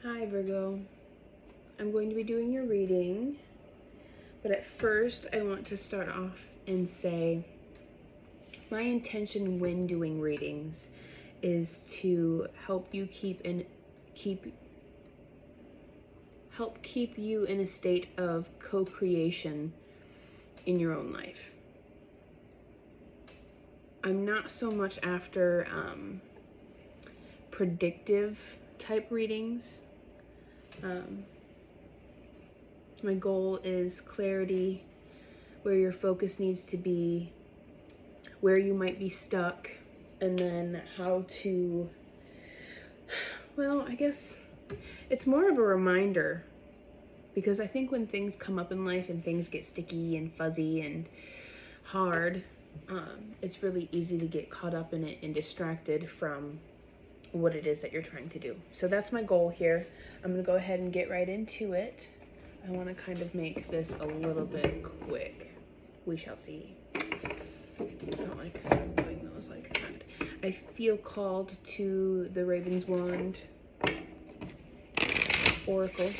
Hi Virgo, I'm going to be doing your reading, but at first I want to start off and say my intention when doing readings is to help you keep you in a state of co-creation in your own life. I'm not so much after predictive type readings. My goal is clarity, where your focus needs to be, where you might be stuck, and then how to, well, I guess it's more of a reminder, because I think when things come up in life and things get sticky and fuzzy and hard, it's really easy to get caught up in it and distracted from what it is that you're trying to do. So that's my goal here. I'm gonna go ahead and get right into it. I want to kind of make this a little bit quick. We shall see. I don't like doing those like that. I feel called to the Raven's Wand Oracle.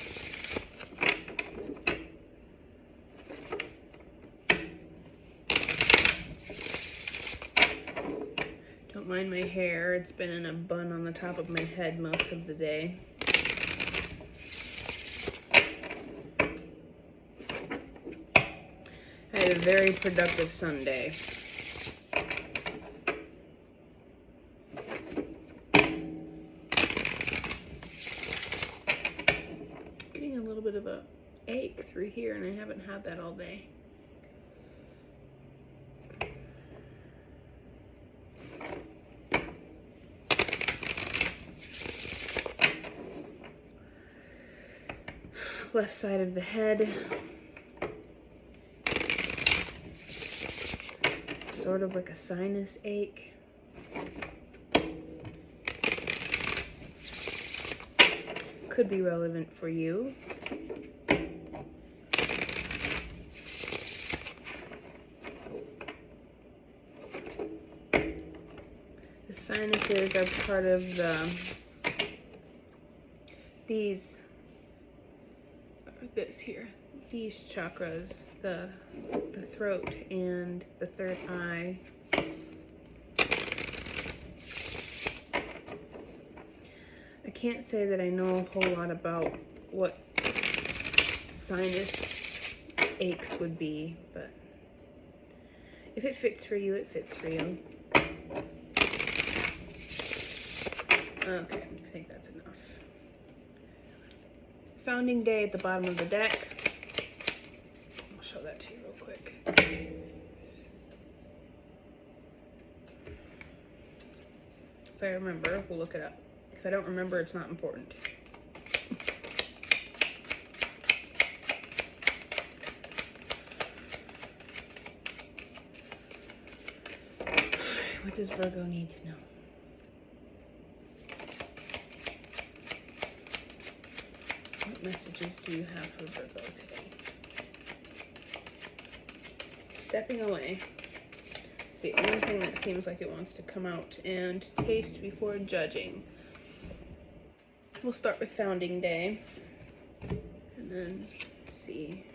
Don't mind my hair. It's been in a bun on the top of my head most of the day. I had a very productive Sunday. Getting a little bit of a ache through here, and I haven't had that all day. Left side of the head. Sort of like a sinus ache. Could be relevant for you. The sinuses are part of these chakras, the throat and the third eye. I can't say that I know a whole lot about what sinus aches would be, but if it fits for you, it fits for you. Okay, I think that's enough. Founding Day at the bottom of the deck. I'll show that to you real quick. If I remember, we'll look it up. If I don't remember, it's not important. What does Virgo need to know? What messages do you have for Virgo today? Stepping away. It's the only thing that seems like it wants to come out. And taste before judging. We'll start with Founding Day. And then see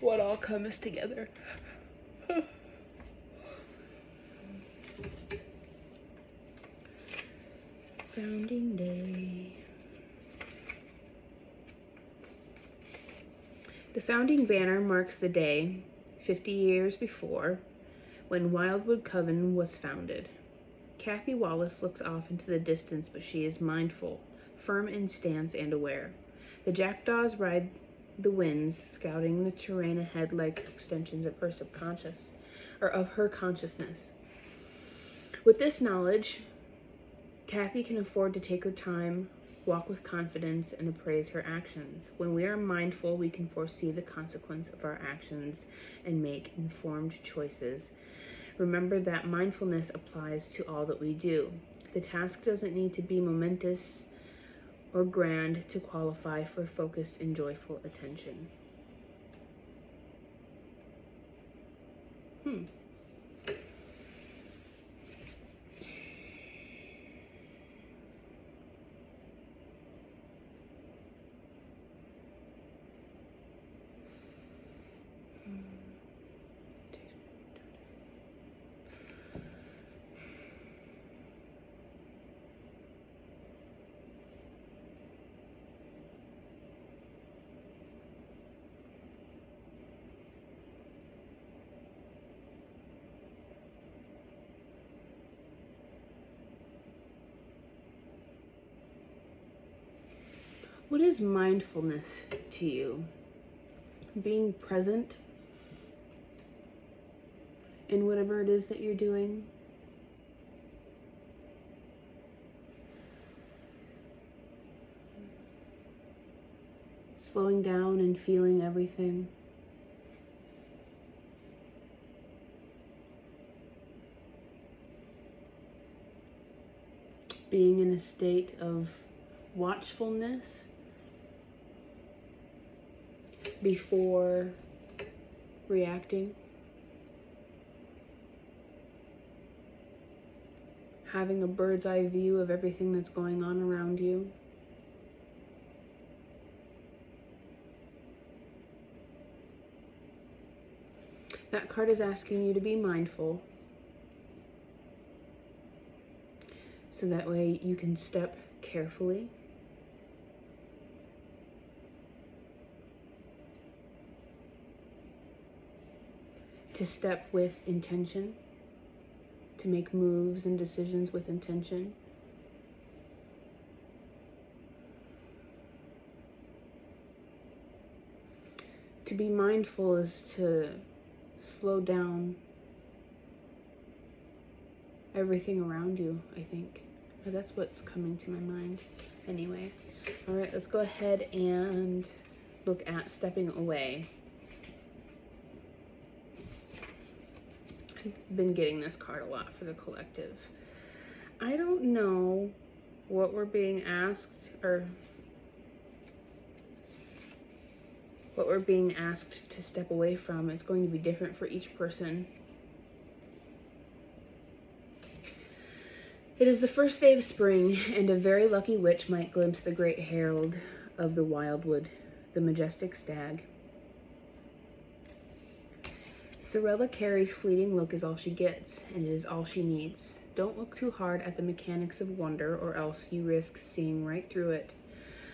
what all comes together. Founding Day. The founding banner marks the day, 50 years before, when Wildwood Coven was founded. Kathy Wallace looks off into the distance, but she is mindful, firm in stance and aware. The jackdaws ride the winds, scouting the terrain ahead like extensions of her subconscious, or of her consciousness. With this knowledge, Kathy can afford to take her time, walk with confidence, and appraise her actions. When we are mindful, we can foresee the consequence of our actions and make informed choices. Remember that mindfulness applies to all that we do. The task doesn't need to be momentous or grand to qualify for focused and joyful attention. What is mindfulness to you? Being present in whatever it is that you're doing. Slowing down and feeling everything. Being in a state of watchfulness before reacting. Having a bird's eye view of everything that's going on around you. That card is asking you to be mindful, so that way you can step carefully. To step with intention, to make moves and decisions with intention. To be mindful is to slow down everything around you, I think. That's what's coming to my mind anyway. All right, let's go ahead and look at stepping away. I've been getting this card a lot for the collective. I don't know what we're being asked, or what we're being asked to step away from. It's going to be different for each person. It is the first day of spring, and a very lucky witch might glimpse the great herald of the wildwood, the majestic stag. Sorella Carey's fleeting look is all she gets, and it is all she needs. Don't look too hard at the mechanics of wonder, or else you risk seeing right through it.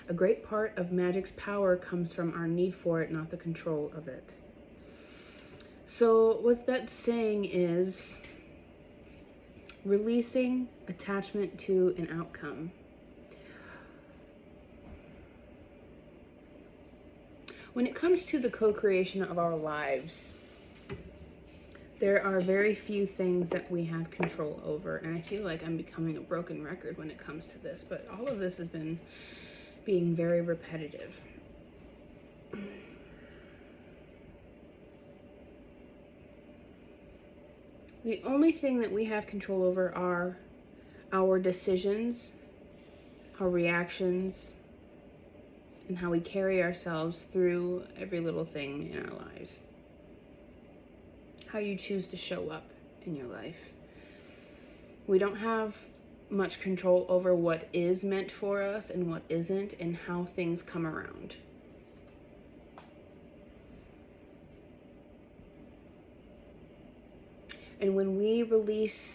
A great part of magic's power comes from our need for it, not the control of it. So what that's saying is releasing attachment to an outcome. When it comes to the co-creation of our lives, there are very few things that we have control over, and I feel like I'm becoming a broken record when it comes to this, but all of this has been being very repetitive. The only thing that we have control over are our decisions, our reactions, and how we carry ourselves through every little thing in our lives. How you choose to show up in your life. We don't have much control over what is meant for us and what isn't, and how things come around. And when we release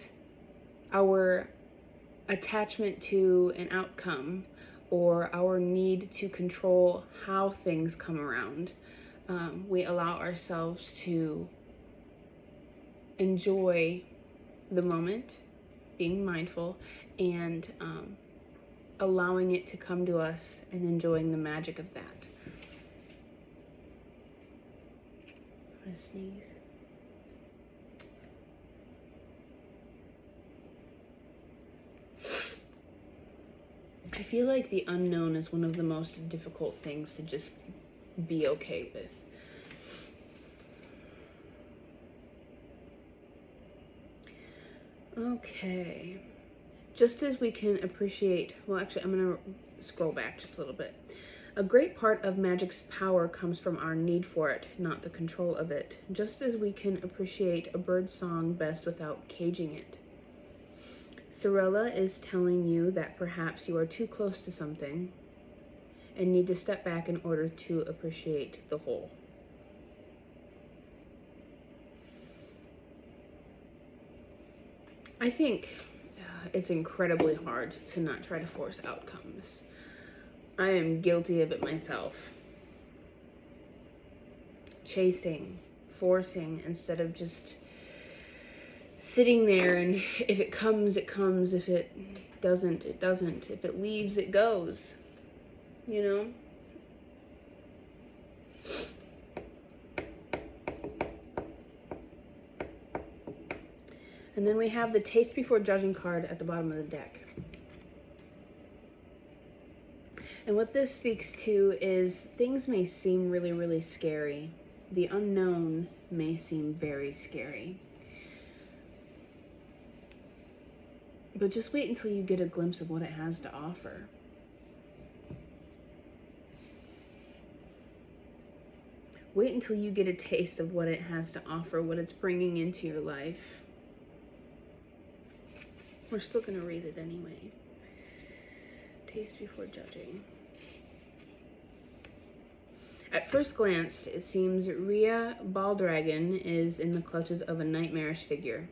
our attachment to an outcome, or our need to control how things come around, we allow ourselves to enjoy the moment, being mindful, and allowing it to come to us and enjoying the magic of that. I'm gonna sneeze. I feel like the unknown is one of the most difficult things to just be okay with. Okay. Just as we can appreciate, well, actually, I'm going to scroll back just a little bit. A great part of magic's power comes from our need for it, not the control of it. Just as we can appreciate a bird's song best without caging it. Sorella is telling you that perhaps you are too close to something and need to step back in order to appreciate the whole. I think it's incredibly hard to not try to force outcomes. I am guilty of it myself. Chasing, forcing, instead of just sitting there, and if it comes, it comes. If it doesn't, it doesn't. If it leaves, it goes. you know? And then we have the taste before judging card at the bottom of the deck. And what this speaks to is things may seem really, really scary. The unknown may seem very scary. But just wait until you get a glimpse of what it has to offer. Wait until you get a taste of what it has to offer, what it's bringing into your life. We're still going to read it anyway. Taste before judging. At first glance, it seems Rhea Baldragon is in the clutches of a nightmarish figure.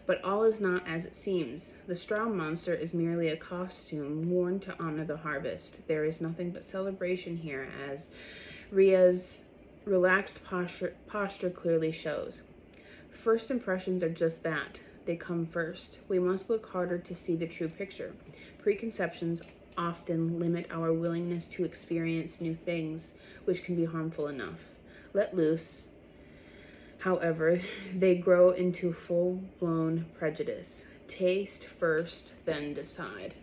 But all is not as it seems. The straw monster is merely a costume worn to honor the harvest. There is nothing but celebration here, as Rhea's relaxed posture clearly shows. First impressions are just that. They come first. We must look harder to see the true picture. Preconceptions often limit our willingness to experience new things, which can be harmful enough. Let loose, however, they grow into full-blown prejudice. Taste first, then decide.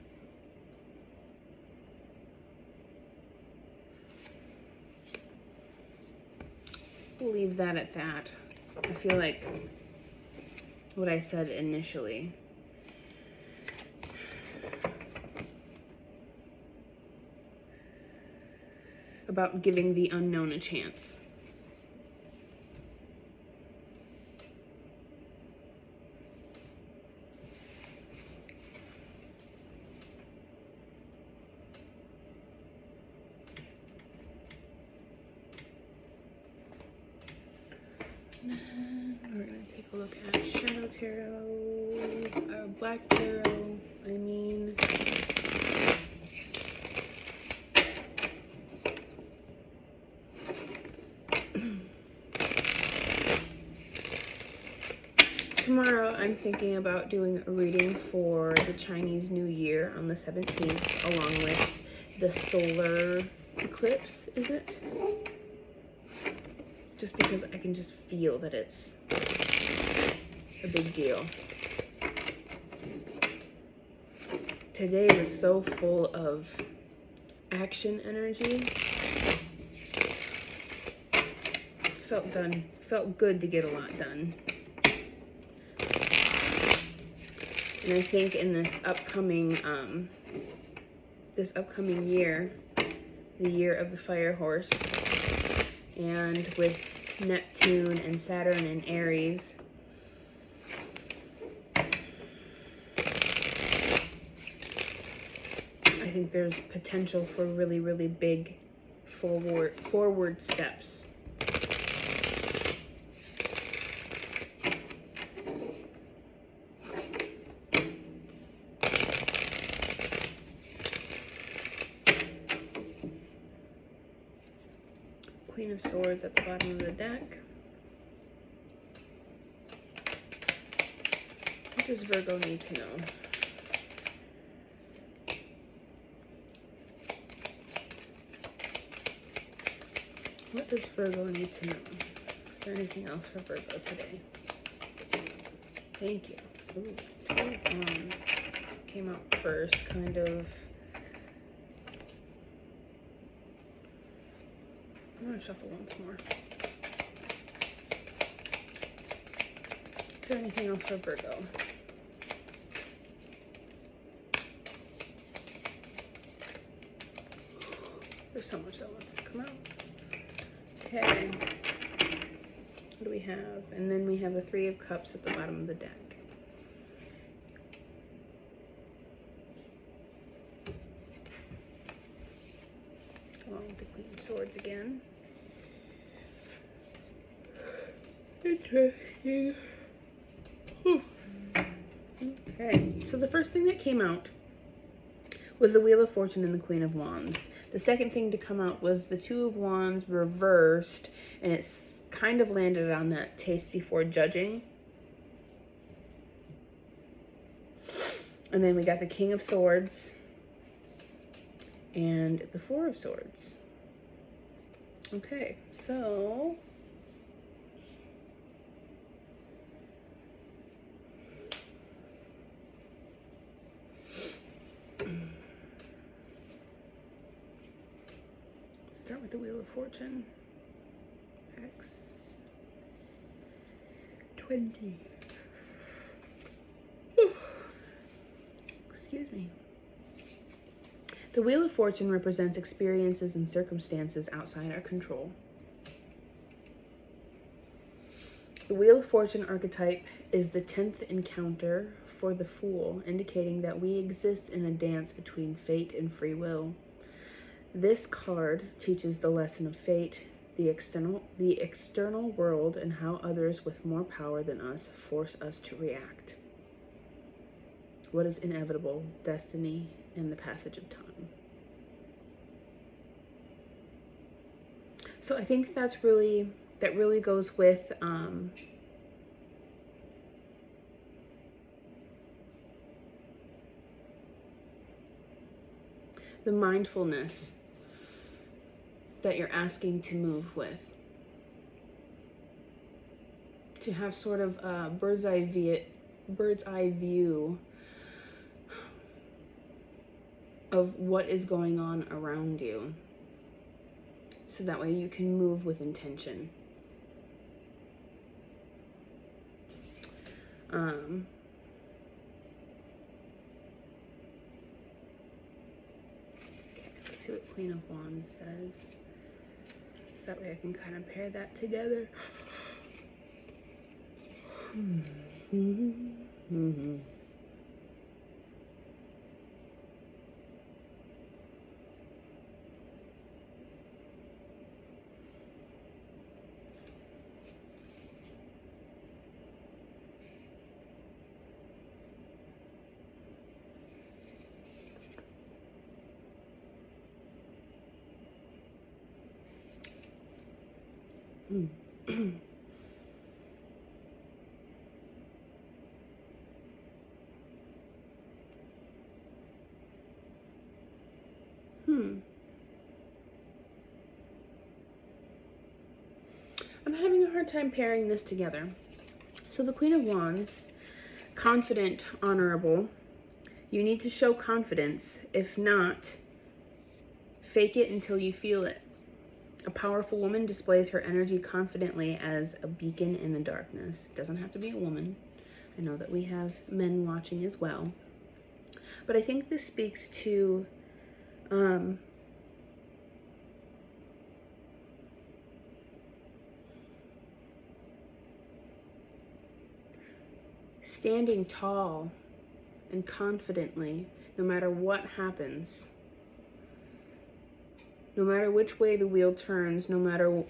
We'll leave that at that. I feel like what I said initially about giving the unknown a chance. We're going to take a look at Shadow Tarot, Black Tarot, I mean. Tomorrow I'm thinking about doing a reading for the Chinese New Year on the 17th, along with the solar eclipse, is it? Just because I can just feel that it's a big deal. Today was so full of action energy. Felt good to get a lot done. And I think in this upcoming year, the year of the fire horse, and with Neptune and Saturn and Aries, I think there's potential for really, really big forward steps. Queen of Swords at the bottom of the deck. What does Virgo need to know? What does Virgo need to know? Is there anything else for Virgo today? Thank you. Ooh, Two of Wands came out first, kind of. I'm going to shuffle once more. Is there anything else for Virgo? There's so much that wants to come out. Okay. What do we have? And then we have the Three of Cups at the bottom of the deck. Along with the Queen of Swords again. Interesting. Okay, so the first thing that came out was the Wheel of Fortune and the Queen of Wands. The second thing to come out was the Two of Wands reversed, and it's kind of landed on that taste before judging. And then we got the King of Swords and the Four of Swords. Okay, so start with the Wheel of Fortune. X 20. Excuse me. The Wheel of Fortune represents experiences and circumstances outside our control. The Wheel of Fortune archetype is the 10th encounter for the Fool, indicating that we exist in a dance between fate and free will. This card teaches the lesson of fate, the external world, and how others with more power than us force us to react. What is inevitable, destiny, and the passage of time. So I think that really goes with the mindfulness that you're asking to move with. To have sort of a bird's eye view of what is going on around you. So that way you can move with intention. Let's see what Queen of Wands says. So that way I can kind of pair that together. I'm having a hard time pairing this together. So the Queen of Wands, confident, honorable. You need to show confidence. If not, fake it until you feel it. A powerful woman displays her energy confidently as a beacon in the darkness. It doesn't have to be a woman. I know that we have men watching as well. But I think this speaks to standing tall and confidently, no matter what happens. No matter which way the wheel turns, no matter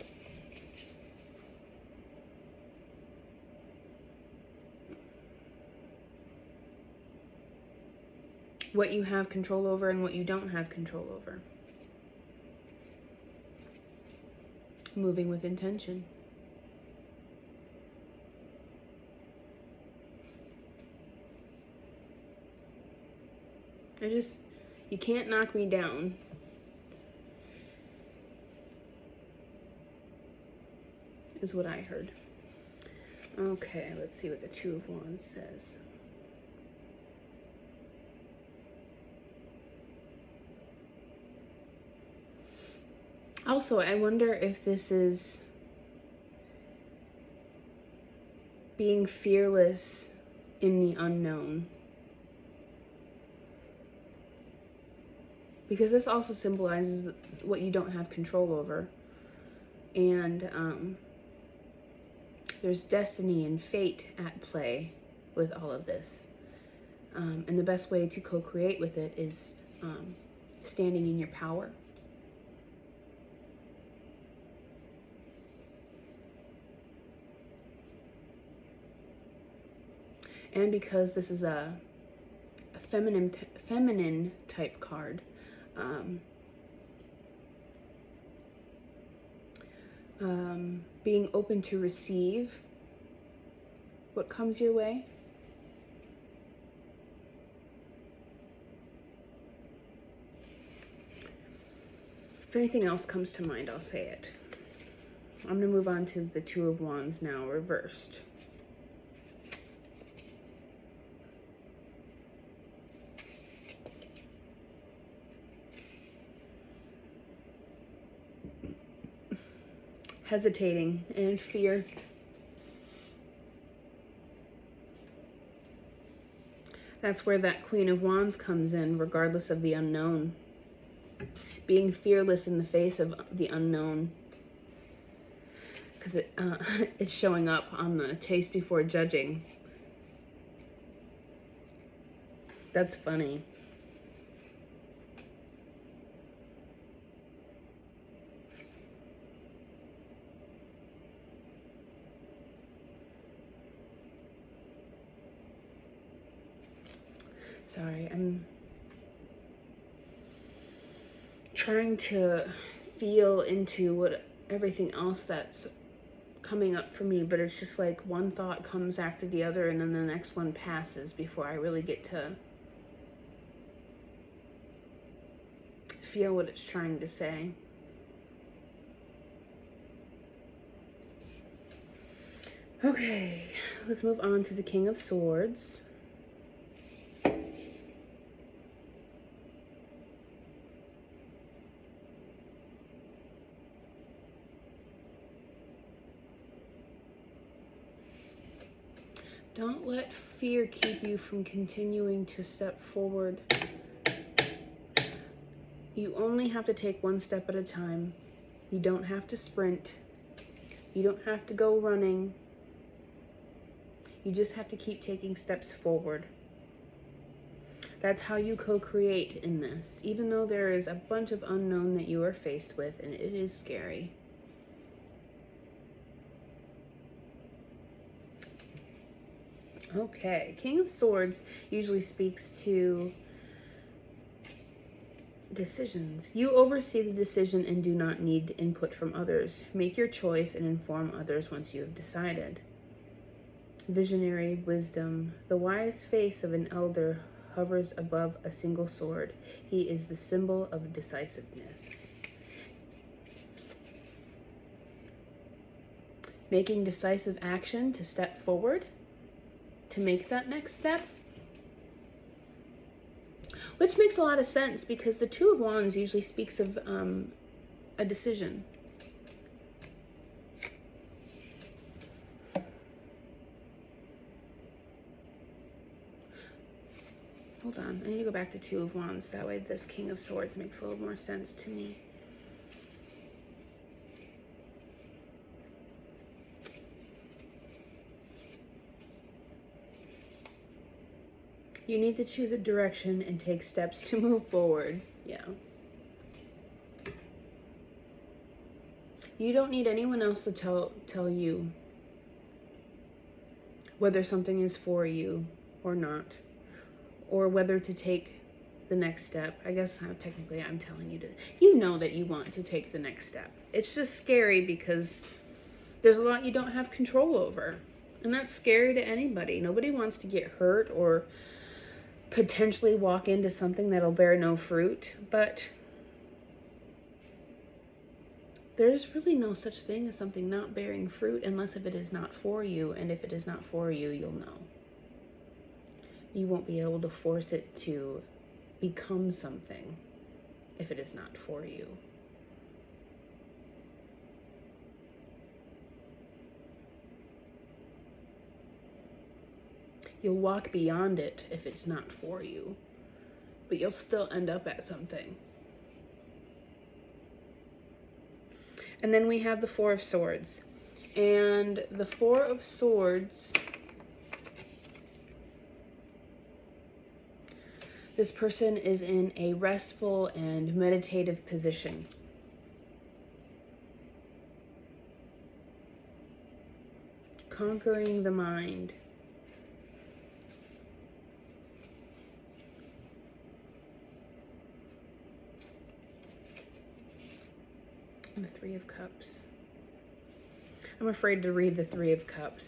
what you have control over and what you don't have control over. Moving with intention. You can't knock me down. Is what I heard. Okay, let's see what the Two of Wands says. Also, I wonder if this is being fearless in the unknown. Because this also symbolizes what you don't have control over. And there's destiny and fate at play with all of this. And the best way to co-create with it is standing in your power. And because this is a feminine type card, being open to receive what comes your way. If anything else comes to mind, I'll say it. I'm going to move on to the Two of Wands now, reversed. Hesitating and fear. That's where that Queen of Wands comes in, regardless of the unknown. Being fearless in the face of the unknown. Because it's showing up on the taste before judging. That's funny. Sorry, I'm trying to feel into what everything else that's coming up for me, but it's just like one thought comes after the other and then the next one passes before I really get to feel what it's trying to say. Okay, let's move on to the King of Swords. Don't let fear keep you from continuing to step forward. You only have to take one step at a time. You don't have to sprint. You don't have to go running. You just have to keep taking steps forward. That's how you co-create in this, even though there is a bunch of unknown that you are faced with, and it is scary. Okay, King of Swords usually speaks to decisions. You oversee the decision and do not need input from others. Make your choice and inform others once you have decided. Visionary wisdom. The wise face of an elder hovers above a single sword. He is the symbol of decisiveness. Making decisive action to step forward, to make that next step. Which makes a lot of sense because the Two of Wands usually speaks of a decision. Hold on, I need to go back to Two of Wands. That way this King of Swords makes a little more sense to me. You need to choose a direction and take steps to move forward. Yeah. You don't need anyone else to tell you whether something is for you or not, or whether to take the next step. I guess technically I'm telling you to. You know that you want to take the next step. It's just scary because there's a lot you don't have control over. And that's scary to anybody. Nobody wants to get hurt or potentially walk into something that'll bear no fruit, but there's really no such thing as something not bearing fruit unless if it is not for you, and if it is not for you, you'll know. You won't be able to force it to become something if it is not for you. You'll walk beyond it if it's not for you, but you'll still end up at something. And then we have the Four of Swords. And the Four of Swords, this person is in a restful and meditative position. Conquering the mind. And the Three of Cups. I'm afraid to read the Three of Cups.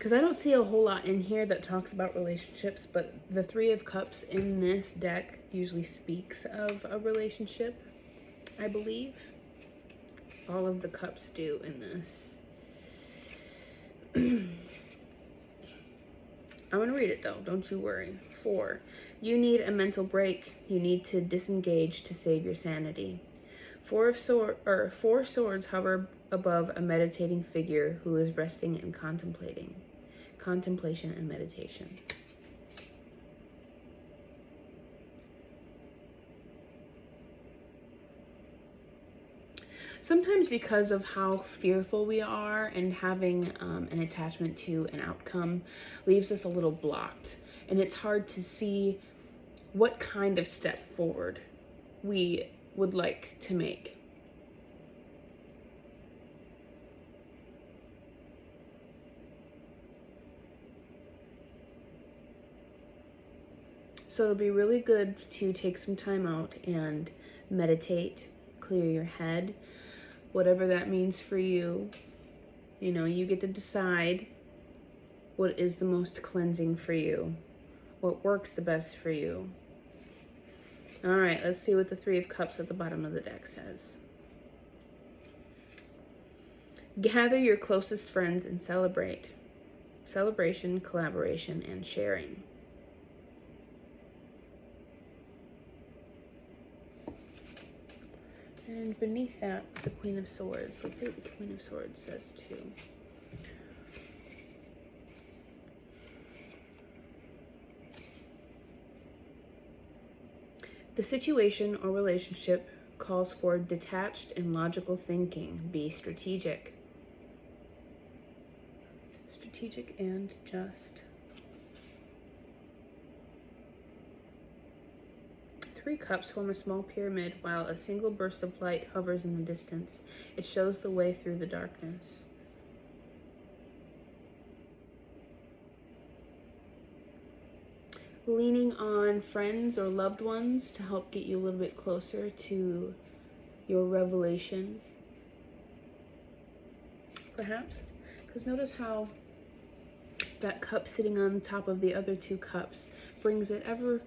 because I don't see a whole lot in here that talks about relationships, but the Three of Cups in this deck usually speaks of a relationship, I believe. All of the cups do in this. I'm going to read it though, don't you worry. 4. You need a mental break. You need to disengage to save your sanity. Four swords hover above a meditating figure who is resting and contemplating. Contemplation and meditation. Sometimes because of how fearful we are, and having an attachment to an outcome leaves us a little blocked, and it's hard to see what kind of step forward we would like to make. So it'll be really good to take some time out and meditate, clear your head, whatever that means for you. You know, you get to decide what is the most cleansing for you, what works the best for you. All right, let's see what the Three of Cups at the bottom of the deck says. Gather your closest friends and celebrate. Celebration, collaboration, and sharing. And beneath that, the Queen of Swords. Let's see what the Queen of Swords says too. The situation or relationship calls for detached and logical thinking. Be strategic. Strategic and just. 3 cups form a small pyramid while a single burst of light hovers in the distance. It shows the way through the darkness. Leaning on friends or loved ones to help get you a little bit closer to your revelation, perhaps. Because notice how that cup sitting on top of the other 2 cups brings it ever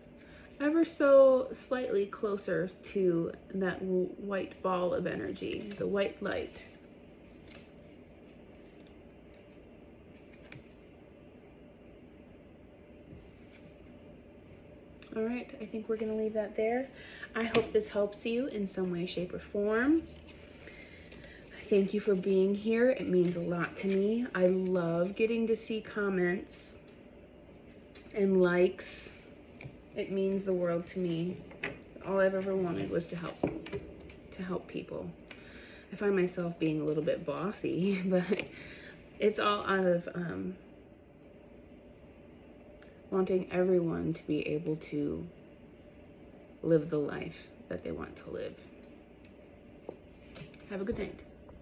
so slightly closer to that white ball of energy, the white light. All right, I think we're going to leave that there. I hope this helps you in some way, shape, or form. Thank you for being here. It means a lot to me. I love getting to see comments and likes. It means the world to me. All I've ever wanted was to help people. I find myself being a little bit bossy, but it's all out of wanting everyone to be able to live the life that they want to live. Have a good night.